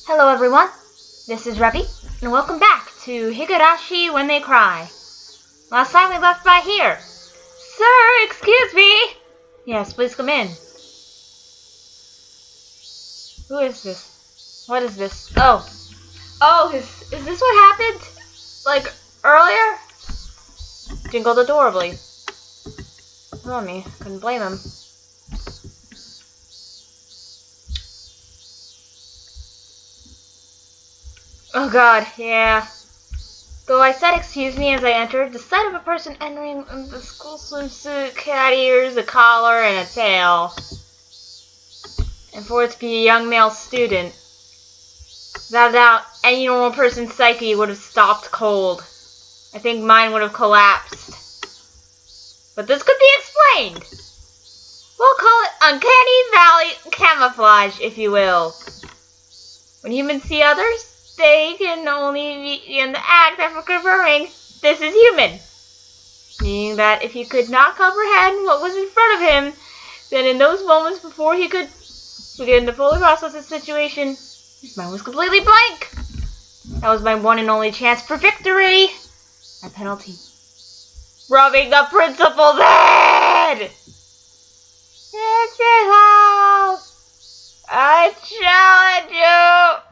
Hello everyone, this is Revvy, and welcome back to Higurashi When They Cry. Last time we left by here. Sir, excuse me! Yes, please come in. Who is this? What is this? Oh, is this what happened? Like, earlier? Jingled adorably. Oh, me, couldn't blame him. Oh god, yeah. Though I said excuse me as I entered, the sight of a person entering in the school swimsuit, cat ears, a collar, and a tail, and for it to be a young male student, without doubt, any normal person's psyche would have stopped cold. I think mine would have collapsed. But this could be explained. We'll call it uncanny valley camouflage, if you will. When humans see others, they can only be in the act of confirming this is human. Meaning that if he could not comprehend what was in front of him, then in those moments before he could begin to fully process the situation, his mind was completely blank. That was my one and only chance for victory. My penalty: rubbing the principal's head! It's your house! I challenge you!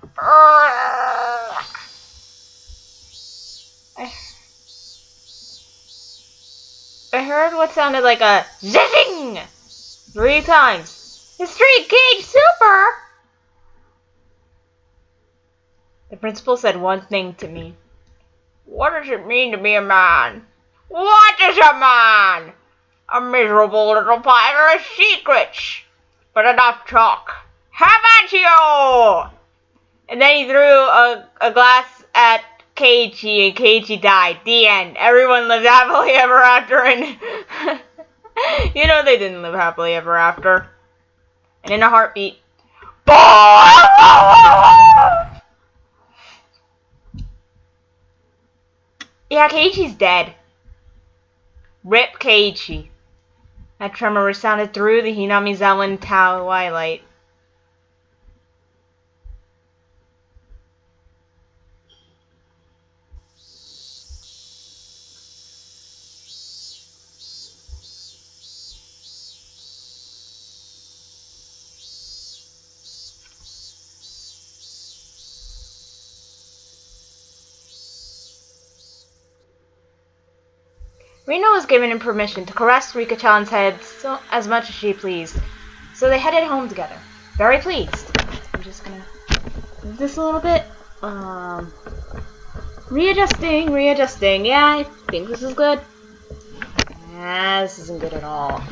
I heard what sounded like a zizzing 3 times. The street cage super! The principal said one thing to me. What does it mean to be a man? What is a man? A miserable little pile of secrets. But enough talk. Have at you! And then he threw a glass at Keiichi, and Keiichi died. The end. Everyone lived happily ever after, and you know they didn't live happily ever after. And in a heartbeat, yeah, Keiichi's dead. Rip Keiichi. That tremor resounded through the Hinamizawa twilight. Rina was given permission to caress Rika-chan's head as much as she pleased, so they headed home together, very pleased. I'm just gonna move this a little bit. Readjusting. Yeah, I think this is good. Nah, this isn't good at all.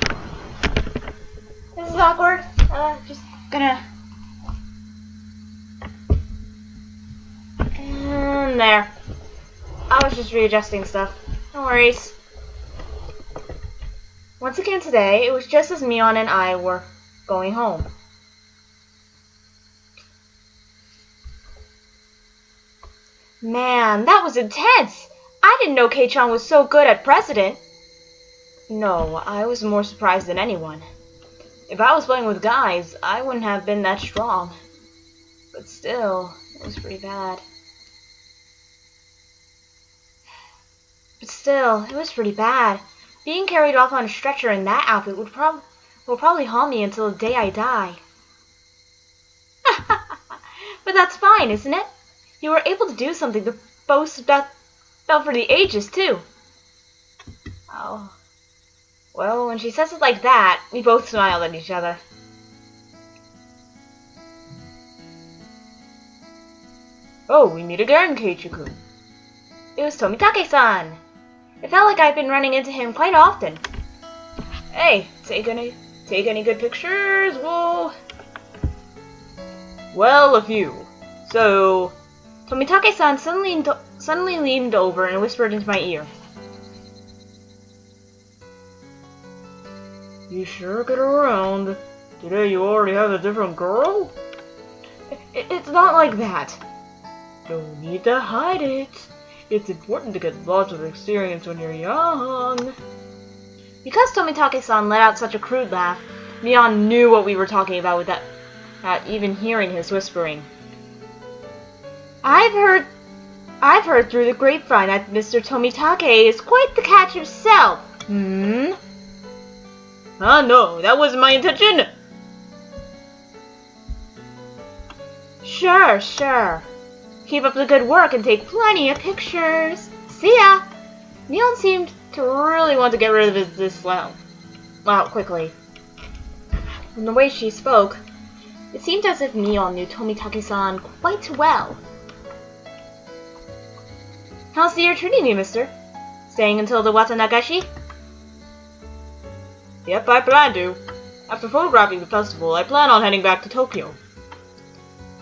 This is awkward. Just gonna... And there. I was just readjusting stuff. No worries. Once again today, it was just as Mion and I were going home. Man, that was intense! I didn't know Kei-chan was so good at president. No, I was more surprised than anyone. If I was playing with guys, I wouldn't have been that strong. But still, it was pretty bad. Being carried off on a stretcher in that outfit will probably haunt me until the day I die. But that's fine, isn't it? You were able to do something to boast about for the ages, too. Oh. Well, when she says it like that, we both smiled at each other. Oh, we meet again, Keiichi-kun. It was Tomitake-san. It felt like I've been running into him quite often. Hey, take any good pictures? Whoa. Well, a few. So, Tomitake-san suddenly leaned over and whispered into my ear. You sure get around. Today you already have a different girl? It's not like that. Don't need to hide it. It's important to get lots of experience when you're young. Because Tomitake-san let out such a crude laugh, Mion knew what we were talking about without even hearing his whispering. I've heard through the grapevine that Mr. Tomitake is quite the catch himself. No, that wasn't my intention. Sure. Keep up the good work and take plenty of pictures. See ya. Neon seemed to really want to get rid of this quickly. From the way she spoke, it seemed as if Neon knew Tomitake-san quite well. How's the year treating you, mister? Staying until the Watanagashi? Yep, I plan to. After photographing the festival, I plan on heading back to Tokyo.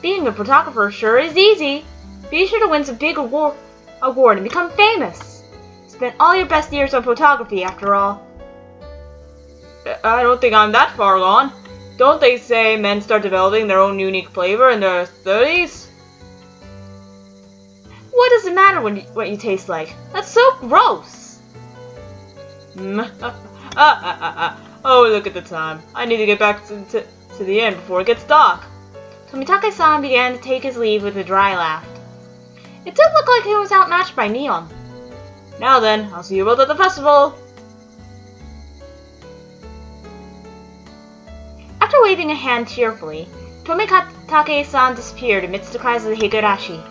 Being a photographer sure is easy. Be sure to win some big award and become famous. Spend all your best years on photography, after all. I don't think I'm that far gone. Don't they say men start developing their own unique flavor in their 30s? What does it matter what you taste like? That's so gross! Oh, look at the time. I need to get back to the inn before it gets dark. Tomitake-san began to take his leave with a dry laugh. It did look like he was outmatched by Neon. Now then, I'll see you both at the festival! After waving a hand cheerfully, Tomitake-san disappeared amidst the cries of the Higurashi.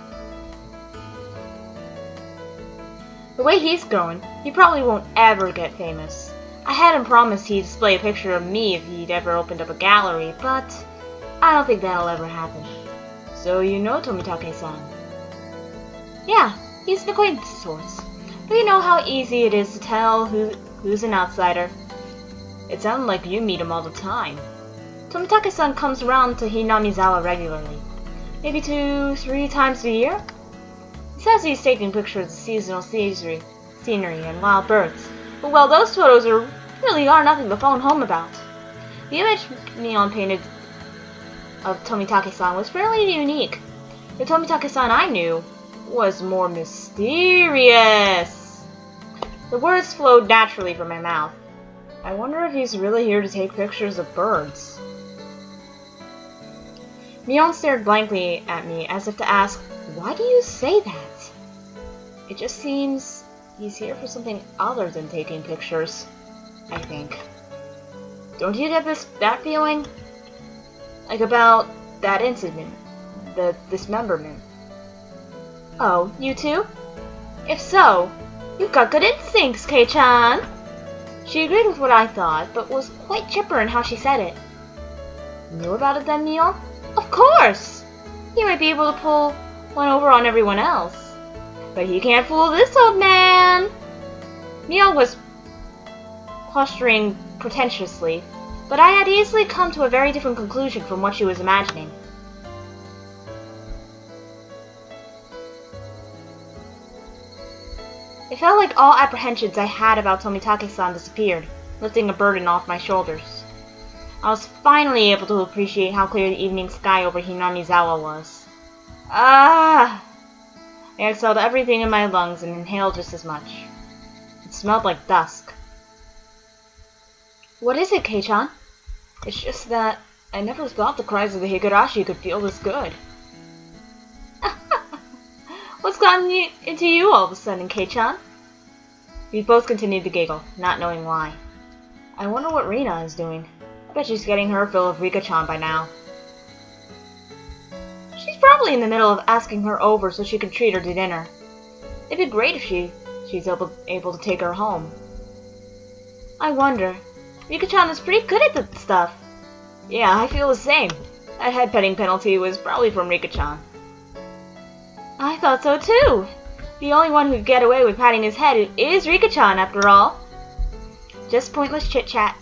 The way he's going, he probably won't ever get famous. I had him promised he'd display a picture of me if he'd ever opened up a gallery, but I don't think that'll ever happen. So you know Tomitake-san? Yeah, he's an acquaintance of sorts. But you know how easy it is to tell who's an outsider. It sounded like you meet him all the time. Tomitake-san comes around to Hinamizawa regularly. Maybe 2-3 times a year? He says he's taking pictures of seasonal scenery and wild birds. But well, those photos really are nothing to phone home about. The image Neon painted of Tomitake-san was fairly unique. The Tomitake-san I knew was more mysterious. The words flowed naturally from my mouth. I wonder if he's really here to take pictures of birds. Neon stared blankly at me as if to ask, why do you say that? It just seems he's here for something other than taking pictures, I think. Don't you get that feeling? Like about that incident, the dismemberment. Oh, you too? If so, you've got good instincts, Kei-chan. She agreed with what I thought, but was quite chipper in how she said it. Knew about it then, Neon? Of course! He might be able to pull one over on everyone else. But he can't fool this old man! Neon was posturing pretentiously, but I had easily come to a very different conclusion from what she was imagining. It felt like all apprehensions I had about Tomitake-san disappeared, lifting a burden off my shoulders. I was finally able to appreciate how clear the evening sky over Hinamizawa was. I exhaled everything in my lungs and inhaled just as much. It smelled like dusk. What is it, Kei-chan? It's just that I never thought the cries of the Higurashi could feel this good. What's gotten into you all of a sudden, Kei-chan? We both continued to giggle, not knowing why. I wonder what Rina is doing. I bet she's getting her fill of Rika-chan by now. She's probably in the middle of asking her over so she can treat her to dinner. It'd be great if she's able to take her home. I wonder. Rika-chan is pretty good at that stuff. Yeah, I feel the same. That head petting penalty was probably from Rika-chan. I thought so too. The only one who'd get away with patting his head is Rika-chan, after all. Just pointless chit-chat.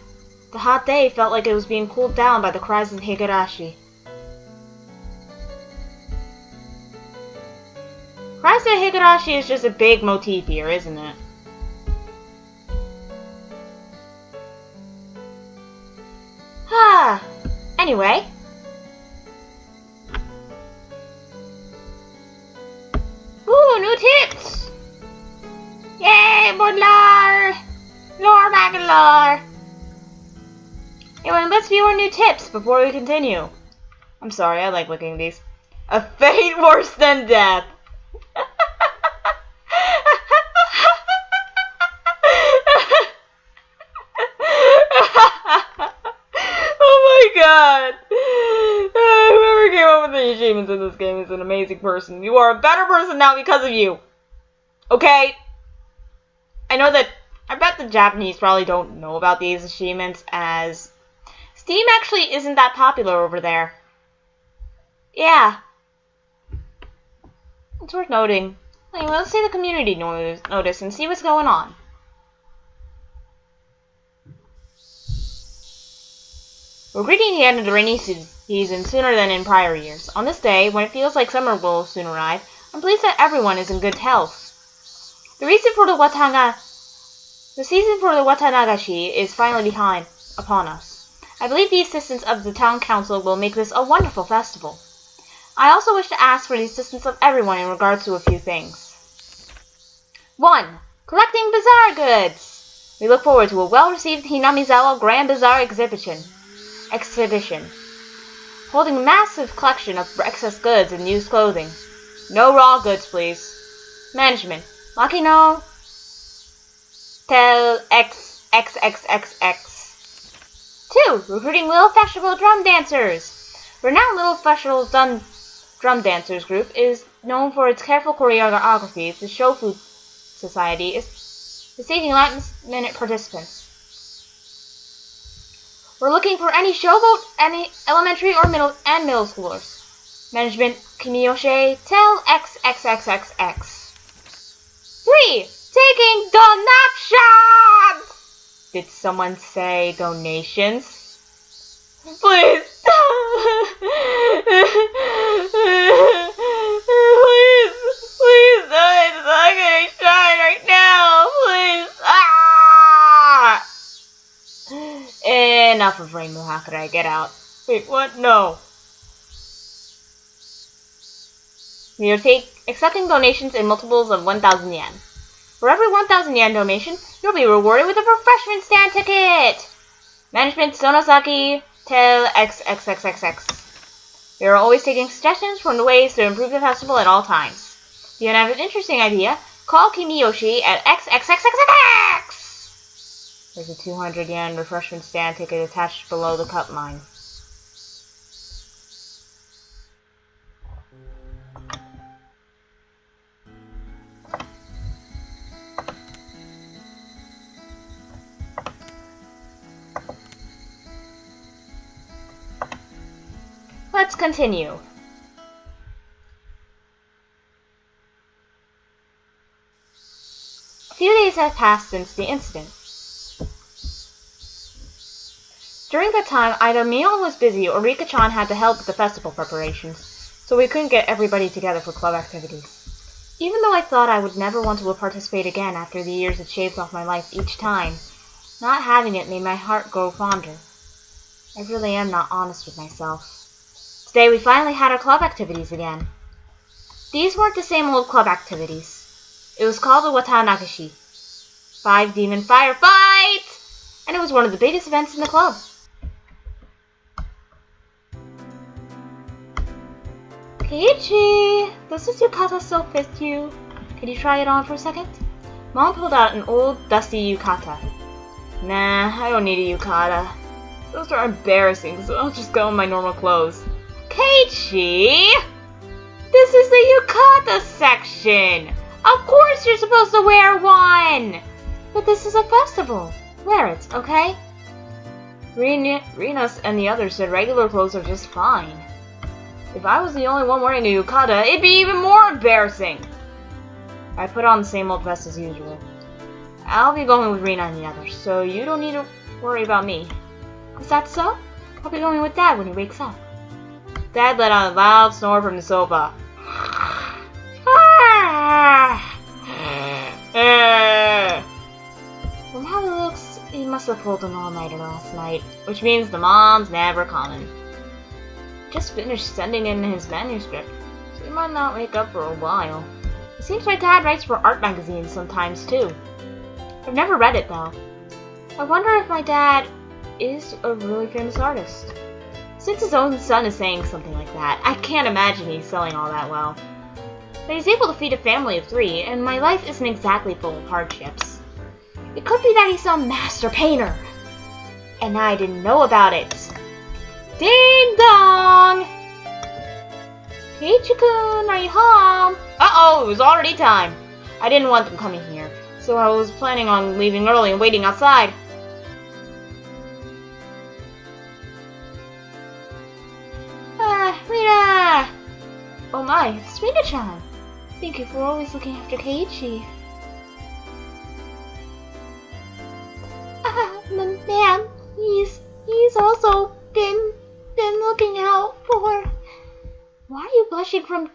The hot day felt like it was being cooled down by the cries of Higurashi. Cries of Higurashi is just a big motif here, isn't it? Anyway. Ooh, new tips! Yay, more lore! Lore back and lore! Anyway, let's view our new tips before we continue. I'm sorry, I like looking at these. A fate worse than death. Oh my god. Whoever came up with the achievements in this game is an amazing person. You are a better person now because of you. Okay? I bet the Japanese probably don't know about these achievements, as Steam actually isn't that popular over there. Yeah. It's worth noting. Anyway, let's see the community notice and see what's going on. We're greeting the end of the rainy season sooner than in prior years. On this day, when it feels like summer will soon arrive, I'm pleased that everyone is in good health. The season for the Watanagashi is finally upon us. I believe the assistance of the town council will make this a wonderful festival. I also wish to ask for the assistance of everyone in regards to a few things. 1. Collecting bazaar goods. We look forward to a well-received Hinamizawa Grand Bazaar exhibition. Holding a massive collection of excess goods and used clothing. No raw goods, please. Management. Makino. Tel XXXXX. 2. Recruiting Little Festival Drum Dancers. Renowned Little Festival Drum Dancers group is known for its careful choreography. The Shofu Society is seeking last-minute participants. We're looking for any showboat, any elementary or middle schoolers. Management, Kimiyoshe, Tel XXXXX. 3. Taking donations! Did someone say donations? Please. Please, it's not gonna shine right now. Please. Ah! Enough of Rainbow Hakurai. Get out. Wait, what? No. We are accepting donations in multiples of 1,000 yen. For every 1,000 yen donation, you'll be rewarded with a refreshment stand ticket! Management Sonosaki Tel XXXXX. We are always taking suggestions from the ways to improve the festival at all times. If you have an interesting idea, call Kimiyoshi at XXXXX! There's a 200 yen refreshment stand ticket attached below the cup line. Let's continue. A few days have passed since the incident. During that time, either Mio was busy or Rika-chan had to help with the festival preparations, so we couldn't get everybody together for club activities. Even though I thought I would never want to participate again after the years it shaved off my life each time, not having it made my heart grow fonder. I really am not honest with myself. Today we finally had our club activities again. These weren't the same old club activities. It was called the Watanagashi. 5 demon firefight! And it was one of the biggest events in the club. Keiichi! Does this yukata still fit you? Can you try it on for a second? Mom pulled out an old, dusty yukata. Nah, I don't need a yukata. Those are embarrassing, so I'll just go in my normal clothes. Keiichi! This is the yukata section! Of course you're supposed to wear one! But this is a festival. Wear it, okay? Rinas and the others said regular clothes are just fine. If I was the only one wearing a yukata, it'd be even more embarrassing! I put on the same old vest as usual. I'll be going with Rina and the others, so you don't need to worry about me. Is that so? I'll be going with Dad when he wakes up. Dad let out a loud snore from the sofa. From how it looks, he must have pulled an all-nighter last night, which means the mom's never coming. Just finished sending in his manuscript, so he might not wake up for a while. It seems my dad writes for art magazines sometimes, too. I've never read it, though. I wonder if my dad is a really famous artist. Since his own son is saying something like that, I can't imagine he's selling all that well. But he's able to feed a family of 3, and my life isn't exactly full of hardships. It could be that he's some master painter, and I didn't know about it. Ding dong! Keiichi-kun, are you home? Uh-oh, it was already time. I didn't want them coming here, so I was planning on leaving early and waiting outside. Rina! Oh my, it's Rina-chan. Thank you for always looking after Keiichi. Ma'am, he's also been looking out for... Why are you blushing from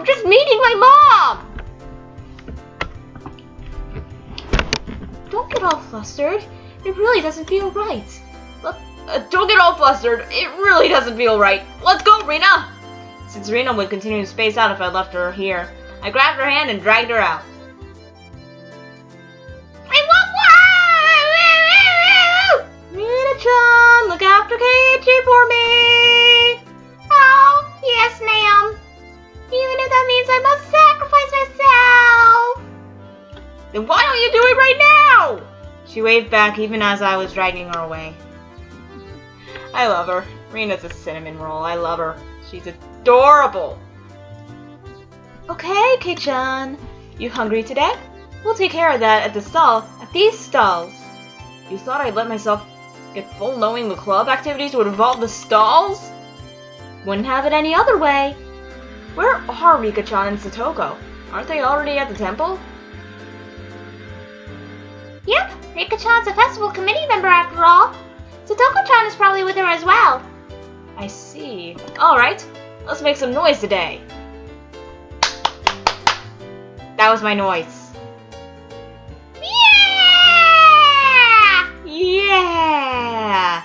just meeting my mom? Don't get all flustered. It really doesn't feel right. Don't get all flustered. It really doesn't feel right. Let's go, Rina! Since Rina would continue to space out if I left her here, I grabbed her hand and dragged her out. Rina-chan, look after Keiichi for me! Oh, yes, ma'am. Even if that means I must sacrifice myself! Then why don't you do it right now? She waved back even as I was dragging her away. I love her. Rina's a cinnamon roll. I love her. She's adorable. Okay, Kei-chan. You hungry today? We'll take care of that at these stalls. You thought I'd let myself get full knowing the club activities would involve the stalls? Wouldn't have it any other way. Where are Rika-chan and Satoko? Aren't they already at the temple? Yep, Rika-chan's a festival committee member after all. Satoko-chan is probably with her as well. I see. Alright, let's make some noise today. That was my noise. Yeah! Yeah!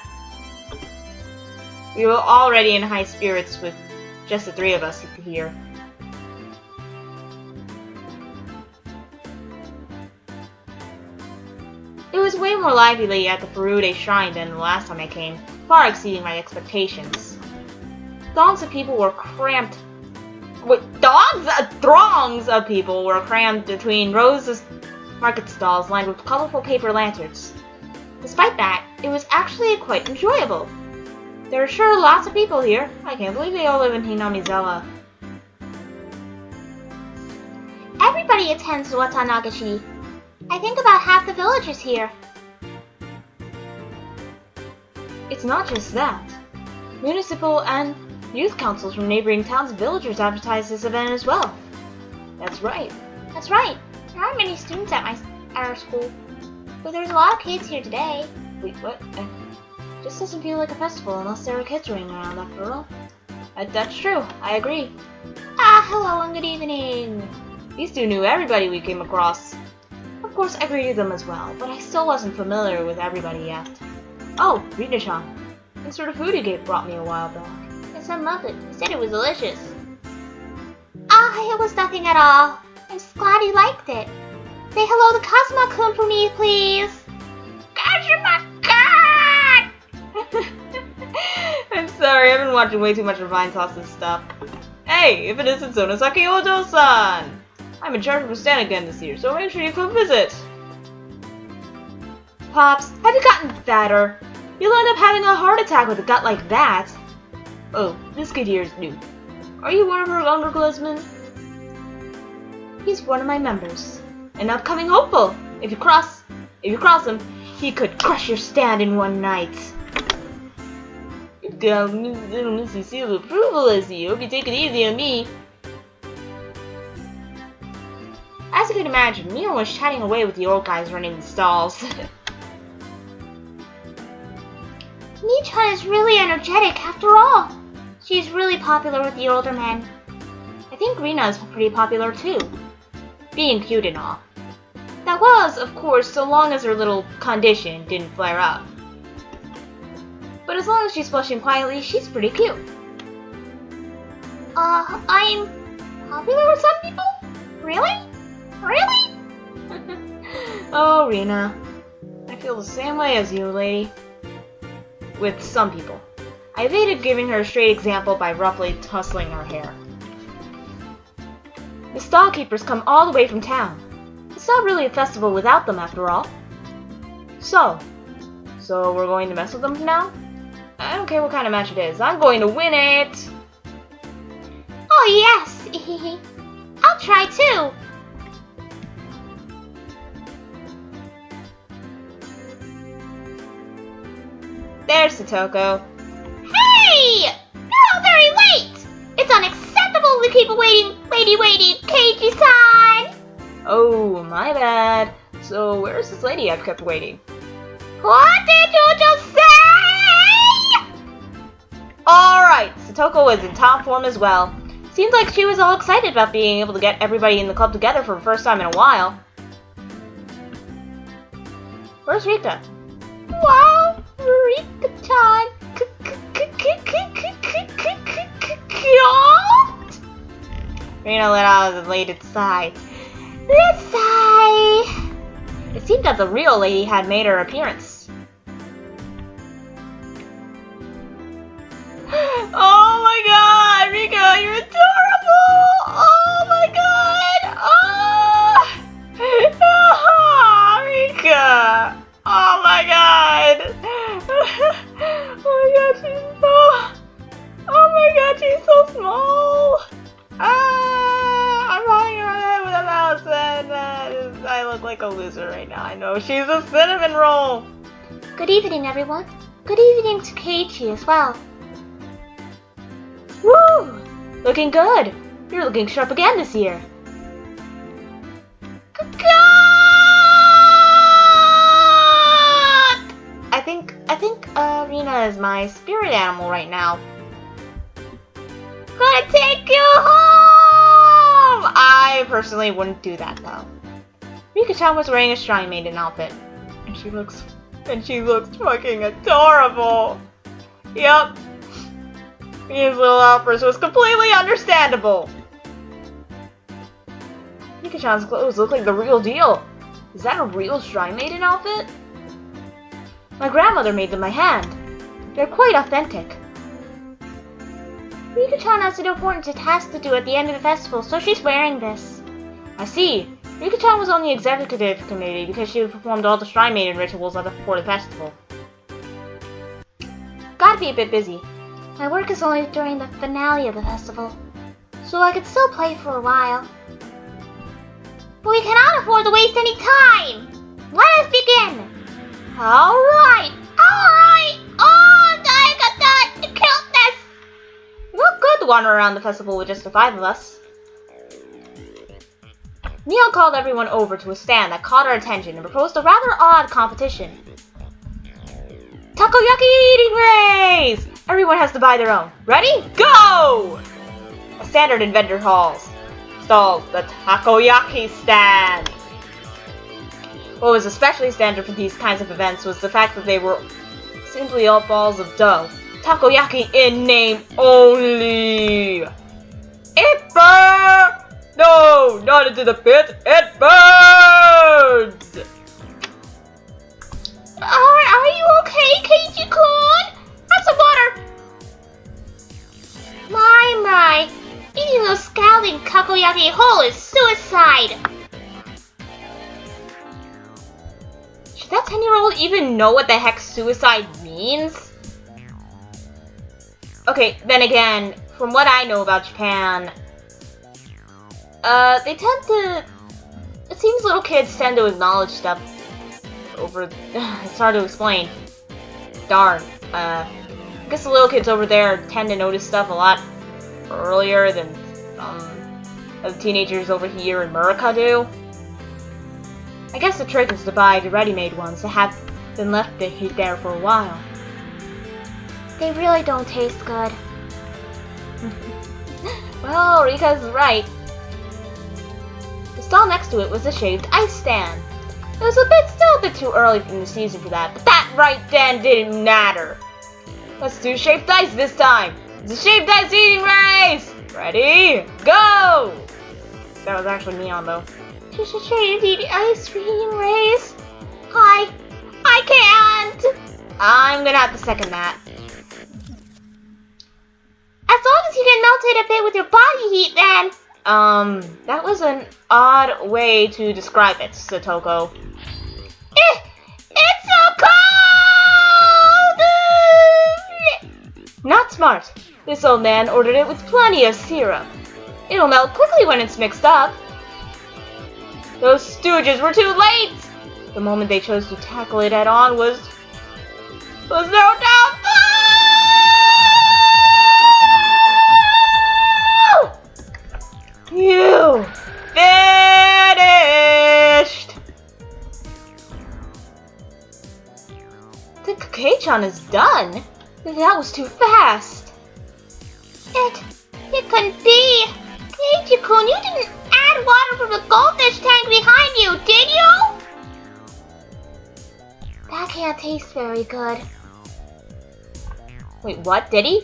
We were already in high spirits with just the 3 of us here. It was way more lively at the Furude Shrine than the last time I came, far exceeding my expectations. Throngs of people were crammed between rows of market stalls lined with colorful paper lanterns. Despite that, it was actually quite enjoyable. There are sure lots of people here. I can't believe they all live in Hinamizawa. Everybody attends Watanagashi. I think about half the villagers here. It's not just that. Municipal and youth councils from neighboring towns and villagers advertise this event as well. That's right. That's right. There aren't many students at our school, but there's a lot of kids here today. Wait, what? Just doesn't feel like a festival unless there are kids running around, after all. That's true. I agree. Hello and good evening. These 2 knew everybody we came across. Of course, I greeted them as well, but I still wasn't familiar with everybody yet. Oh, Rina-chan. What sort of food you brought me a while back? It's a muffin. You said it was delicious. It was nothing at all. I'm just glad you liked it. Say hello to Kazuma-kun for me, please. Kazuma-kun! I'm sorry, I've been watching way too much Refined Sauce's stuff. Hey, if it isn't Sonosaki Ojo-san! I'm in charge of Stan again this year, so make sure you come visit. Pops, have you gotten fatter? You'll end up having a heart attack with a gut like that. Oh, this kid here is new. Are you one of her underclassmen? He's one of my members. An upcoming hopeful. If you cross him, he could crush your stand in one night. You've got a little Missy seal of approval, I see. Hope you take it easy on me. As you can imagine, Mio was chatting away with the old guys running the stalls. Nii-chan is really energetic after all. She's really popular with the older men. I think Rina is pretty popular too. Being cute and all. That was, of course, so long as her little condition didn't flare up. But as long as she's blushing quietly, she's pretty cute. I'm popular with some people? Really? Really? Oh, Rina. I feel the same way as you, lady. With some people. I evaded giving her a straight example by roughly tussling her hair. The stall keepers come all the way from town. It's not really a festival without them, after all. So we're going to mess with them now? I don't care what kind of match it is. I'm going to win it! Oh yes! I'll try too! There's Satoko. Hey! You're all very late! It's unacceptable to keep waiting, Keiji-san! Oh, my bad. So where's this lady I've kept waiting? What did you just say? Alright, Satoko is in top form as well. Seems like she was all excited about being able to get everybody in the club together for the first time in a while. Where's Rika? Wow, Rika-chan. Rina let out an elated sigh. Let's sigh. It seemed that the real lady had made her appearance. Oh my god, Rika, you're adorable! Oh my god! Oh, Rika! Oh my god! Oh my god, she's so small! I'm running around with a mouse and I look like a loser right now. I know, she's a cinnamon roll! Good evening, everyone. Good evening to Keiichi as well. Woo! Looking good! You're looking sharp again this year. I think Rina is my spirit animal right now. Gonna take you home! I personally wouldn't do that though. Rika-chan was wearing a Shrine Maiden outfit. And she looks fucking adorable! Yup. His little outburst was completely understandable. Rika-chan's clothes look like the real deal. Is that a real Shrine Maiden outfit? My grandmother made them by hand. They're quite authentic. Rika-chan has an important task to do at the end of the festival, so she's wearing this. I see. Rika-chan was on the executive committee because she performed all the Shrine Maiden rituals before the festival. Gotta be a bit busy. My work is only during the finale of the festival, so I could still play for a while. But we cannot afford to waste any time! Let us begin! Alright! Oh, I got that! You killed this! Not good to wander around the festival with just the 5 of us. Neil called everyone over to a stand that caught our attention and proposed a rather odd competition. Takoyaki eating race! Everyone has to buy their own. Ready? Go! A standard in vendor halls. Stalls, the takoyaki stand. What was especially standard for these kinds of events was the fact that they were simply all balls of dough. Takoyaki in name only. It burns! No, not into the pit. It burns! Are you okay, Keiichi-kun? Have some water. My. Eating those scalding takoyaki whole is suicide. Should that 10-year-old even know what the heck suicide means? Okay, then again, from what I know about Japan, they tend to... It seems little kids tend to acknowledge stuff over... It's hard to explain. Darn. I guess the little kids over there tend to notice stuff a lot earlier than the teenagers over here in America do. I guess the trick is to buy the ready-made ones that have been left there for a while. They really don't taste good. Well, Rika's right. The stall next to it was the shaved ice stand. It was still a bit too early in the season for that, but that right then didn't matter. Let's do shaved ice this time. It's a shaved ice eating race! Ready? Go! That was actually Neon though. Shaved eating ice cream race? I can't! I'm gonna have to second that. suppose you can melt it a bit with your body heat then. That was an odd way to describe it, Satoko. It's so cold! Not smart. This old man ordered it with plenty of syrup. It'll melt quickly when it's mixed up. Those stooges were too late! The moment they chose to tackle it head-on was no doubt. Oh! You finished! The Kake-chan is done? That was too fast. It couldn't be. Keiichi-kun, you didn't add water from the goldfish tank behind you, did you? That can't taste very good. Wait, what? Did he?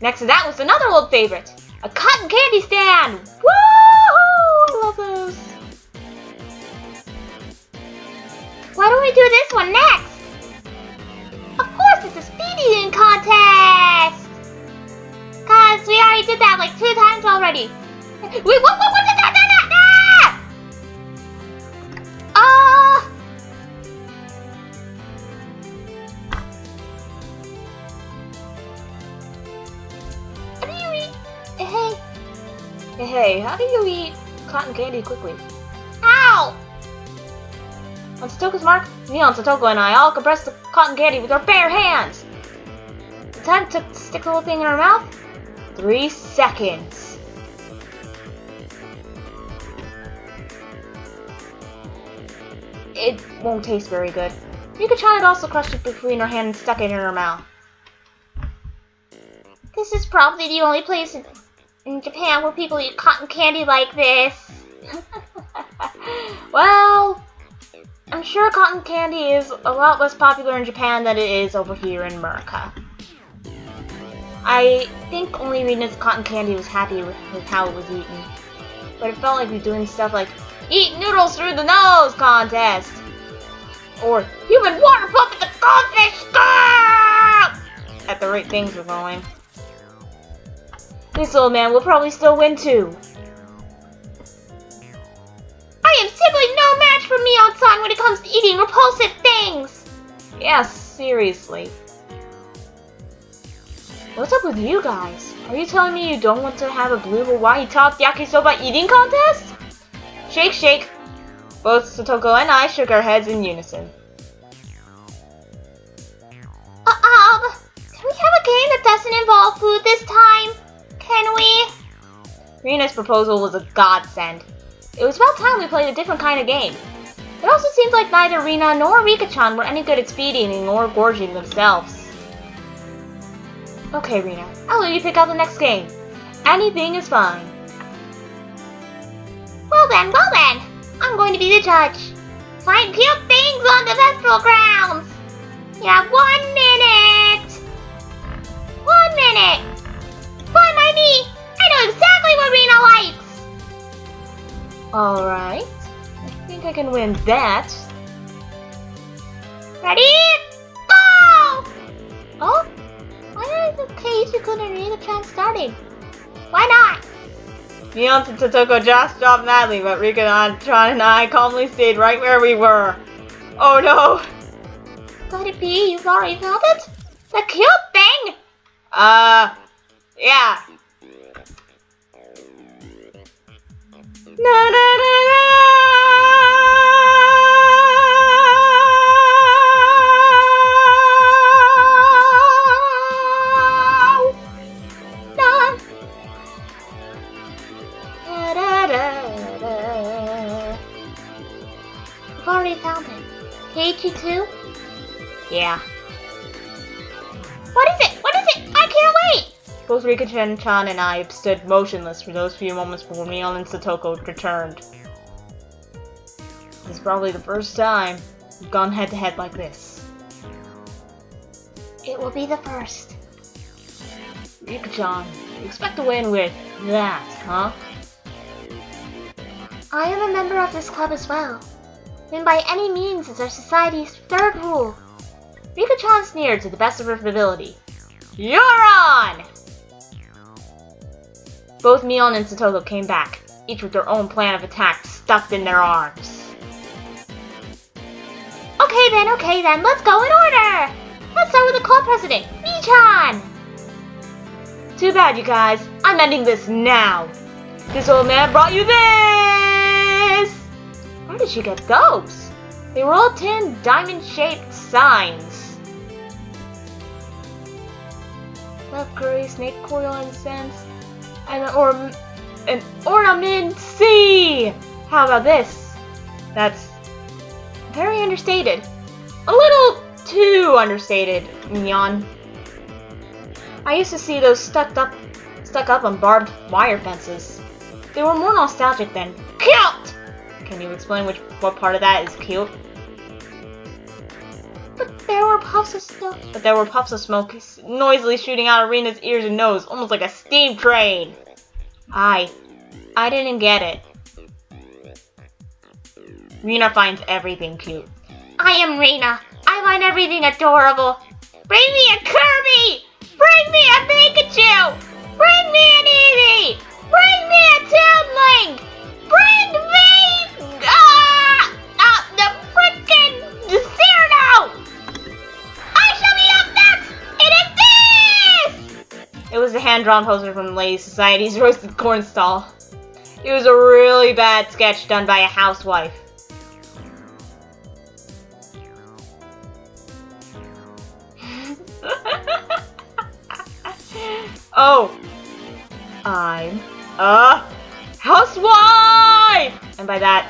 Next to that was another old favorite. A cotton candy stand! Woohoo! Love those. Why don't we do this one next? Of course, it's a speed eating contest! Cause we already did that like 2 times already. Wait, what did that? How do you eat? Hey, how do you eat cotton candy quickly? How? On Satoko's mark, Neon, Satoko, and I all compressed the cotton candy with our bare hands. The time it took to stick the whole thing in our mouth? 3 seconds. It won't taste very good. Rika-chan had also crushed it between her hand and stuck it in her mouth. This is probably the only place in Japan where people eat cotton candy like this. Well, I'm sure cotton candy is a lot less popular in Japan than it is over here in America. I think only Rena's cotton candy was happy with how it was eaten. But it felt like we were doing stuff like Eat Noodles Through the Nose contest! Or Human Water Pump at the Goldfish School! At the rate things were going. This old man will probably still win too. I am simply no match for Mion-san when it comes to eating repulsive things! Yeah, seriously. What's up with you guys? Are you telling me you don't want to have a blue Hawaii topped yakisoba eating contest? Shake, shake. Both Satoko and I shook our heads in unison. Can we have a game that doesn't involve food this time? Can we? Rina's proposal was a godsend. It was about time we played a different kind of game. It also seemed like neither Rina nor Rika-chan were any good at speed eating or gorging themselves. Okay, Rina, I'll let you pick out the next game. Anything is fine. Well then, I'm going to be the judge. Find cute things on the festival grounds. You have 1 minute. 1 minute. Why my me? I know exactly what Rina likes. Alright. I think I can win that. Ready? Go! Oh? Why did the Keiichi-kun and Rika-chan starting? Why not? Neon and Satoko just dropped madly, but Rika-chan and I calmly stayed right where we were. Oh no! Could it be you've already found it? The cute thing? Yeah. Na na na na! I've already found it. Keiichi too? Yeah. What is it? I can't wait! Both Rika-chan and I stood motionless for those few moments before Neon and Satoko returned. This is probably the first time we've gone head-to-head like this. It will be the first. Rika-chan, you expect to win with that, huh? I am a member of this club as well. Win by any means is our society's 3rd rule. Rika-chan sneered to the best of her ability. You're on! Both Mion and Satoko came back, each with their own plan of attack stuffed in their arms. Okay then, let's go in order! Let's start with the club president, Michan! Too bad, you guys. I'm ending this now. This old man brought you this! Where did she get those? They were all tin, diamond-shaped signs. Left curry, snake coil incense, and an ornament C! How about this? That's very understated. A little too understated, Mion. I used to see those stuck up on barbed wire fences. They were more nostalgic than cute! Can you explain what part of that is cute? But there were puffs of smoke. Noisily shooting out Arena's ears and nose, almost like a steam train. I didn't get it. Rena finds everything cute. I am Rena. I find everything adorable. Bring me a Kirby! Bring me a Pikachu! Bring me an Eevee! Bring me a Toadling! Bring me the frickin' Cyrano! I shall be up next! It is this! It was a hand-drawn poster from Lady Society's roasted corn stall. It was a really bad sketch done by a housewife. Oh, I'm a housewife! And by that,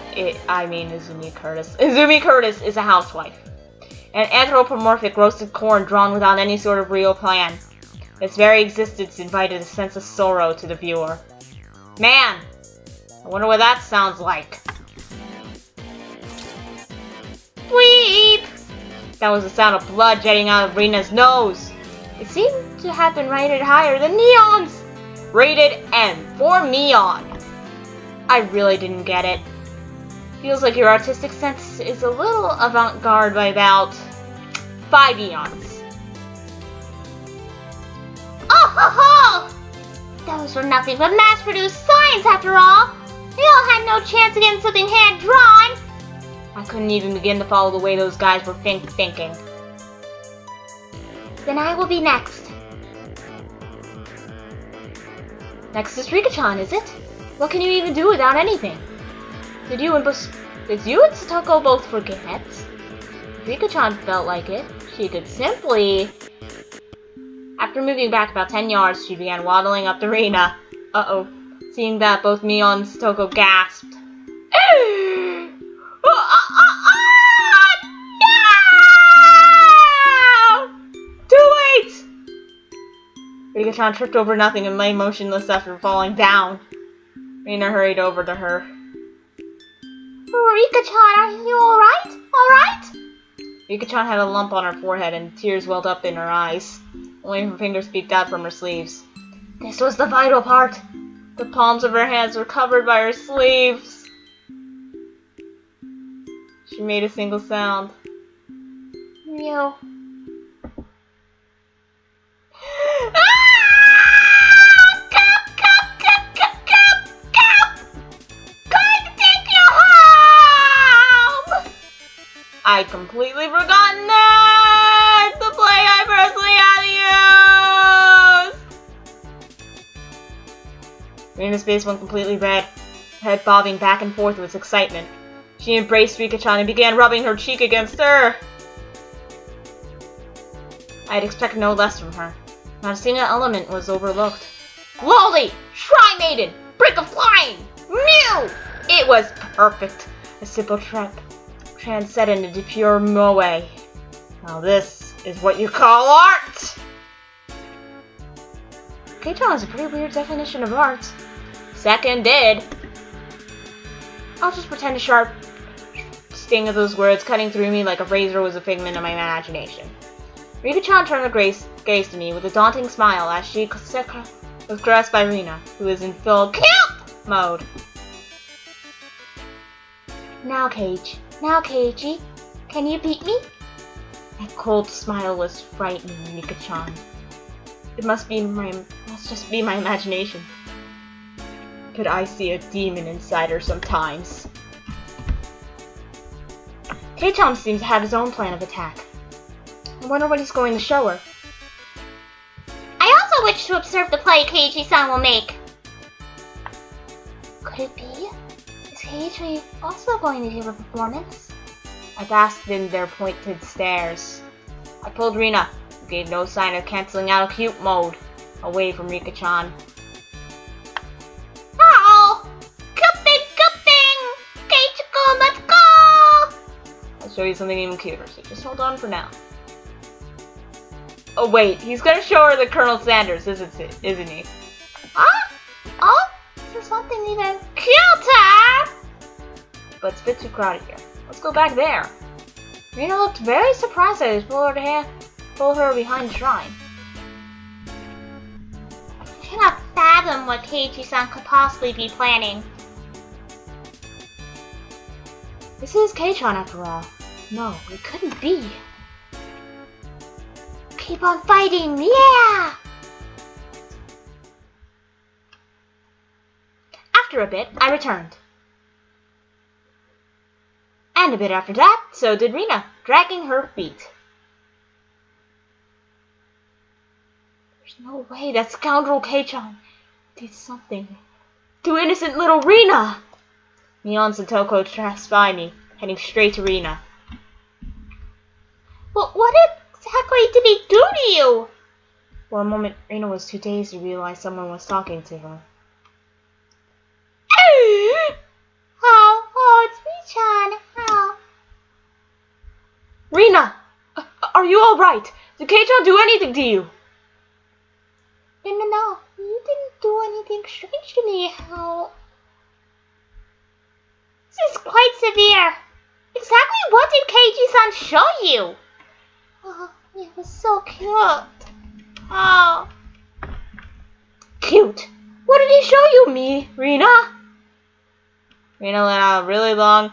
I mean Izumi Curtis. Izumi Curtis is a housewife. An anthropomorphic roasted corn drawn without any sort of real plan. Its very existence invited a sense of sorrow to the viewer. Man, I wonder what that sounds like. Weep! That was the sound of blood jetting out of Rena's nose. It seemed to have been rated higher than Neon's. Rated M for Mion. I really didn't get it. Feels like your artistic sense is a little avant-garde by about 5 eons. Oh ho ho! Those were nothing but mass-produced signs after all. They all had no chance against something hand-drawn. I couldn't even begin to follow the way those guys were thinking. Then I will be next. Next is Rika-chan, is it? What can you even do without anything? Did you and Satoko both forget? If Rika-chan felt like it, she could simply... After moving back about 10 yards, she began waddling up the arena. Uh-oh. Seeing that, both Mion and Satoko gasped. Rika-chan tripped over nothing and lay motionless after falling down. Rena hurried over to her. Rika-chan, are you alright? Alright? Rika-chan had a lump on her forehead and tears welled up in her eyes. Only her fingers peeked out from her sleeves. This was the vital part. The palms of her hands were covered by her sleeves. She made a single sound. Mew. I'd completely forgotten that! The play I personally had to use! Rena's face went completely red, head bobbing back and forth with excitement. She embraced Rika-chan and began rubbing her cheek against her. I'd expect no less from her. Not a single element was overlooked. Lolly! Shrine Maiden! Brick of Flying! Mew! It was perfect. A simple trap. Transcendent into pure moe. Now this is what you call art! K-Tron has a pretty weird definition of art. Seconded. I'll just pretend a sharp sting of those words cutting through me like a razor was a figment of my imagination. Rika-chan turned her gaze to me with a daunting smile as she was grasped by Rena, who is in full cute mode. Now, Keiji, can you beat me? That cold smile was frightening Rika-chan. It must just be my imagination. But I see a demon inside her sometimes. Kei-chan seems to have his own plan of attack. I wonder what he's going to show her. I also wish to observe the play Keiichi-san will make. Could it be? Is Keiichi also going to give a performance? I basked in their pointed stares. I pulled Rina, who gave no sign of canceling out of cute mode, away from Rika-chan. Oh! Good thing! Keiichi-kun, let's go! I'll show you something even cuter, so just hold on for now. Oh wait, he's gonna show her the Colonel Sanders, isn't he? Huh? Oh? This is something even cuter! But it's a bit too crowded here. Let's go back there. Rina looked very surprised that I just pulled her behind the shrine. I cannot fathom what Keiichi-san could possibly be planning. This is Kei-chan after all. No, it couldn't be. Keep on fighting, yeah! After a bit, I returned. And a bit after that, so did Rina, dragging her feet. There's no way that scoundrel Kei-chan did something to innocent little Rina! Mion and Satoko passed by me, heading straight to Rina. But what exactly did he do to you? For a moment, Rina was too dazed to realize someone was talking to her. Oh, it's me-chan. Oh. Rina! Are you alright? Did Kei-chan do anything to you? No. You didn't do anything strange to me. Oh. This is quite severe. Exactly what did Keiichi-san show you? Oh, it was so cute. Oh. Cute? What did he show you, Rina? Rina let out a really long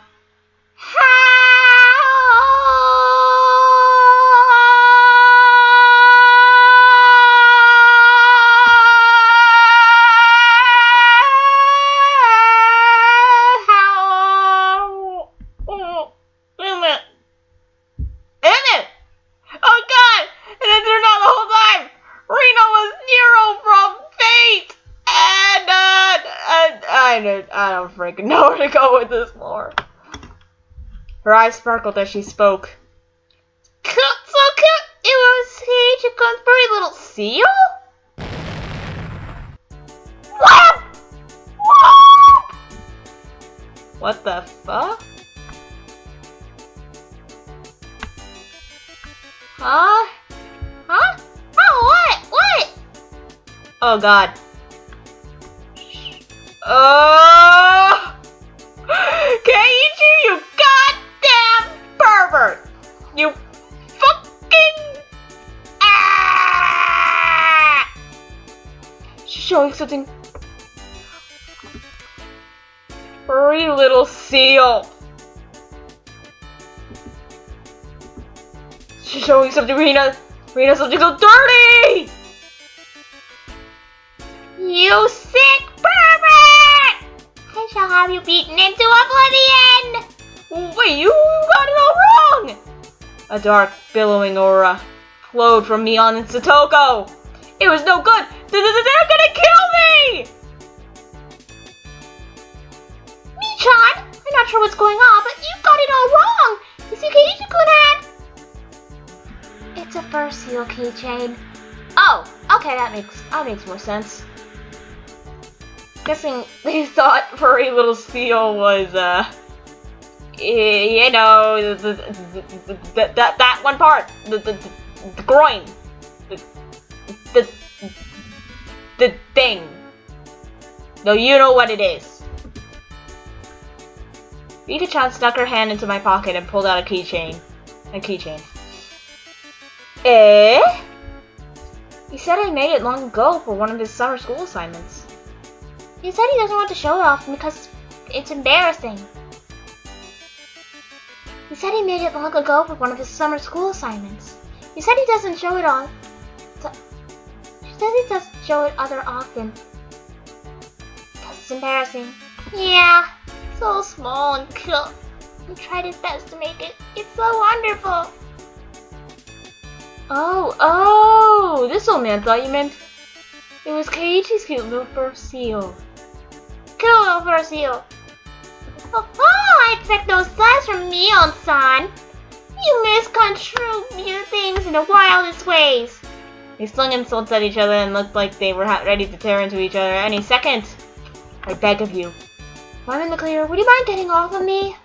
I don't freaking know where to go with this more. Her eyes sparkled as she spoke. So cute! It was Keiichi-kun's pretty little seal? Wow! What the fuck? Huh? Huh? Oh, what? Oh god. Oh! Keiichi, you goddamn pervert! You fucking... Ah! She's showing something... Furry little seal. She's showing something, Rina, something so dirty! You sick pervert! I shall have you beaten into oblivion! Wait, you got it all wrong! A dark, billowing aura flowed from Mion and Satoko. It was no good! They're gonna kill me! Mi-chan, I'm not sure what's going on, but you got it all wrong! You see, Keiichi-kun had... It's a fur seal keychain. Oh, okay, that makes more sense. Guessing they thought furry little seal was, you know, that one part, the groin, the thing. No, you know what it is. Rika-chan stuck her hand into my pocket and pulled out a keychain. Eh? He said I made it long ago for one of his summer school assignments. He said he doesn't want to show it off because it's embarrassing. He said he made it long ago for one of his summer school assignments. He said he doesn't show it off. says he doesn't show it other often. Because it's embarrassing. Yeah, so small and cute. He tried his best to make it. It's so wonderful. Oh, this old man thought you meant it was Keiichi's cute little fur seal. Cute little fur seal. Oh, I expect no size from Neon-san. You misconstrue your things in the wildest ways. They slung insults at each other and looked like they were ready to tear into each other any second. I beg of you. If I'm in the clear, would you mind getting off of me?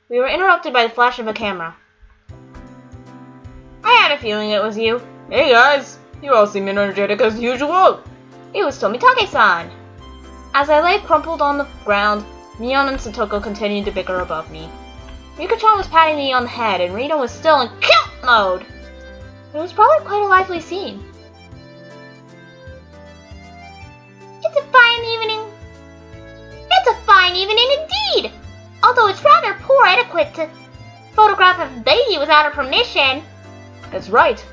We were interrupted by the flash of a camera. I had a feeling it was you. Hey guys, you all seem energetic as usual. It was Tomitake-san. As I lay crumpled on the ground, Neon and Satoko continued to bicker above me. Rika-chan was patting me on the head, and Rita was still in cute mode. It was probably quite a lively scene. It's a fine evening. It's a fine evening indeed. Although it's rather poor etiquette to photograph a lady without her permission. That's right.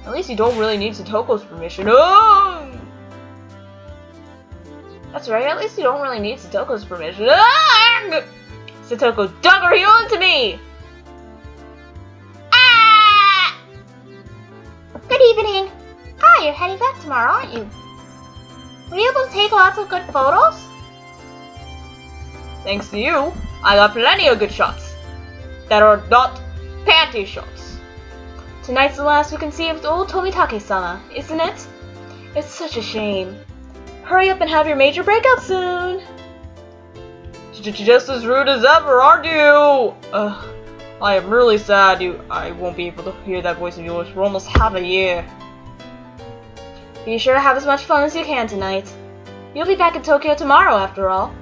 At least you don't really need Satoko's permission. Oh! That's right, at least you don't really need Satoko's permission. Ah! Satoko dug her heel into me! Ah! Good evening. You're heading back tomorrow, aren't you? Were you able to take lots of good photos? Thanks to you, I got plenty of good shots. That are not panty shots. Tonight's the last we can see of old Tomitake-sama, isn't it? It's such a shame. Hurry up and have your major breakout soon! Just as rude as ever, aren't you? I am really sad I won't be able to hear that voice of yours for almost half a year. Be sure to have as much fun as you can tonight. You'll be back in Tokyo tomorrow, after all.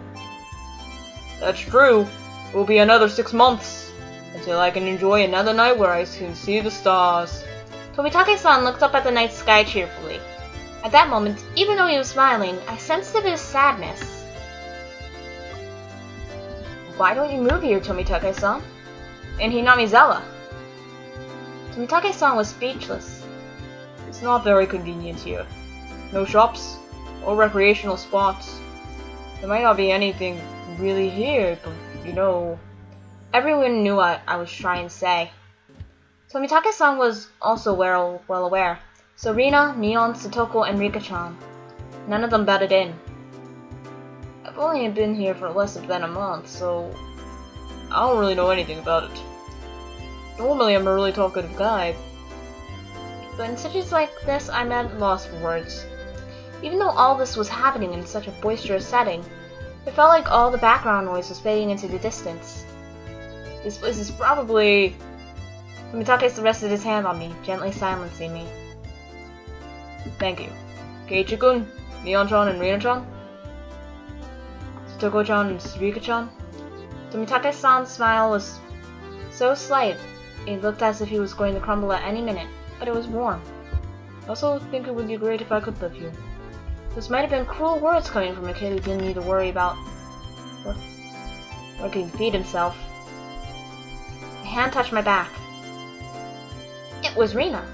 That's true. It will be another 6 months until I can enjoy another night where I can see the stars. Tomitake-san looked up at the night sky cheerfully. At that moment, even though he was smiling, I sensed a bit of sadness. Why don't you move here, Tomitake-san? In Hinamizawa. Tomitake-san was speechless. It's not very convenient here. No shops, or recreational spots. There might not be anything really here, but you know... Everyone knew what I was trying to say. Tomitake-san was also well aware. So Rina, Neon, Satoko, and Rika-chan. None of them butted in. I've only been here for less than a month, so I don't really know anything about it. Normally I'm a really talkative guy, but in situations like this I'm at a loss for words. Even though all this was happening in such a boisterous setting, it felt like all the background noise was fading into the distance. This place is probably... Tomitake rested his hand on me, gently silencing me. Thank you. Keiichi-kun, Neon-chan, and Rina-chan? Satoko-chan and Rika-chan? Tomitake-san's smile was so slight, it looked as if he was going to crumble at any minute, but it was warm. I also think it would be great if I could live here. This might have been cruel words coming from a kid who didn't need to worry about where he could feed himself. A hand touched my back. It was Rina.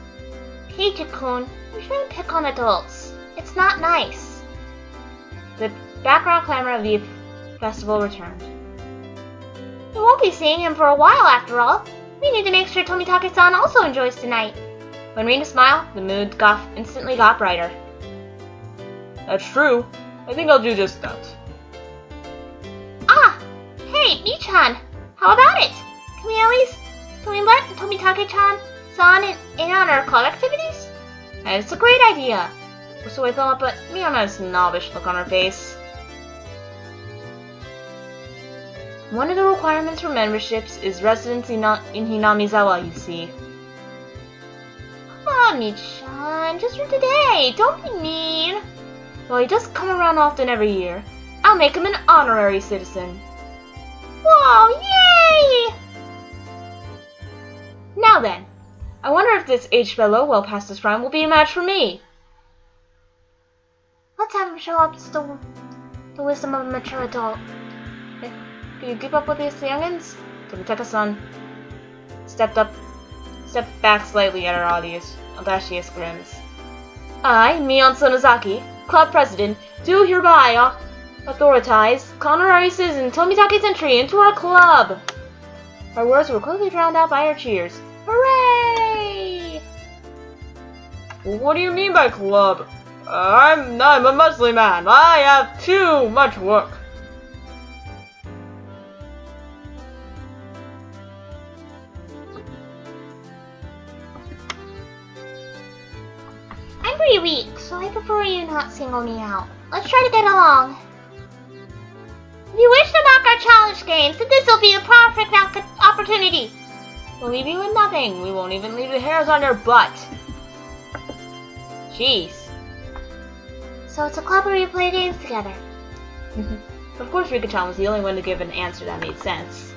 Keiichi-kun, you shouldn't pick on adults. It's not nice. The background clamor of the festival returned. We won't be seeing him for a while after all. We need to make sure Tomitake-san also enjoys tonight. When Rina smiled, the mood instantly got brighter. That's true. I think I'll do just that. Hey, Mi-chan, how about it? Can we let Tomitake-chan in on our club activities? It's a great idea. So I thought, but Mion had a snobbish look on her face. One of the requirements for memberships is residency in Hinamizawa, you see. Come on, Mi-chan, just for today. Don't be mean. Well, he does come around often every year. I'll make him an honorary citizen. Whoa, yay! Now then, I wonder if this aged fellow, well past his prime, will be a match for me. Let's have him show up to the wisdom of a mature adult. Can you keep up with these youngins? Tomitake-san stepped back slightly at our audacious grins. I, Mion Sonozaki, club president, do hereby authorize Conorises and Tomitake's entry into our club. Our words were quickly drowned out by our cheers. Hooray! What do you mean by club? I'm a Muslim man. I have too much work. I'm pretty weak, so I prefer you not single me out. Let's try to get along. If you wish to mock our challenge games, then this will be the perfect opportunity. We'll leave you with nothing. We won't even leave the hairs on your butt. Jeez. So it's a club where you play games together. Of course, Rika-chan was the only one to give an answer that made sense.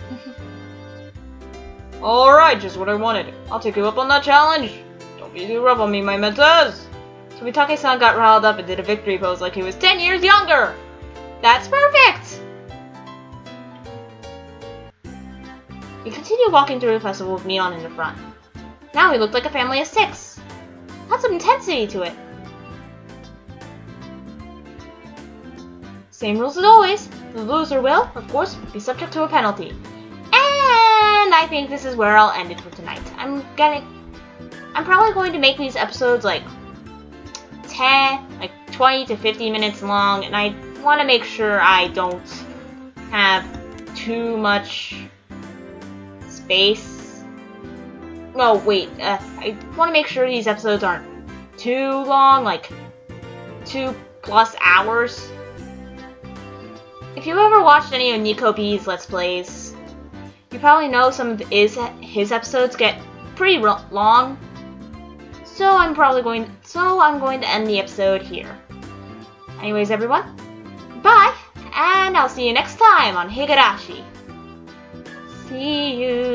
Alright, just what I wanted. I'll take you up on that challenge. Don't be too rough on me, my mentas. Tomitake-san got riled up and did a victory pose like he was 10 years younger. That's perfect! We continued walking through the festival with Mion in the front. Now we looked like a family of 6. Had some intensity to it. Same rules as always. The loser will, of course, be subject to a penalty. And I think this is where I'll end it for tonight. I'm probably going to make these episodes like 20 to 50 minutes long, and I want to make sure I don't have too much space. No, wait. I want to make sure these episodes aren't too long, like 2+ hours. If you've ever watched any of Nico B's Let's Plays, you probably know some of his episodes get pretty long. So I'm going to end the episode here. Anyways, everyone, bye, and I'll see you next time on Higurashi. See you.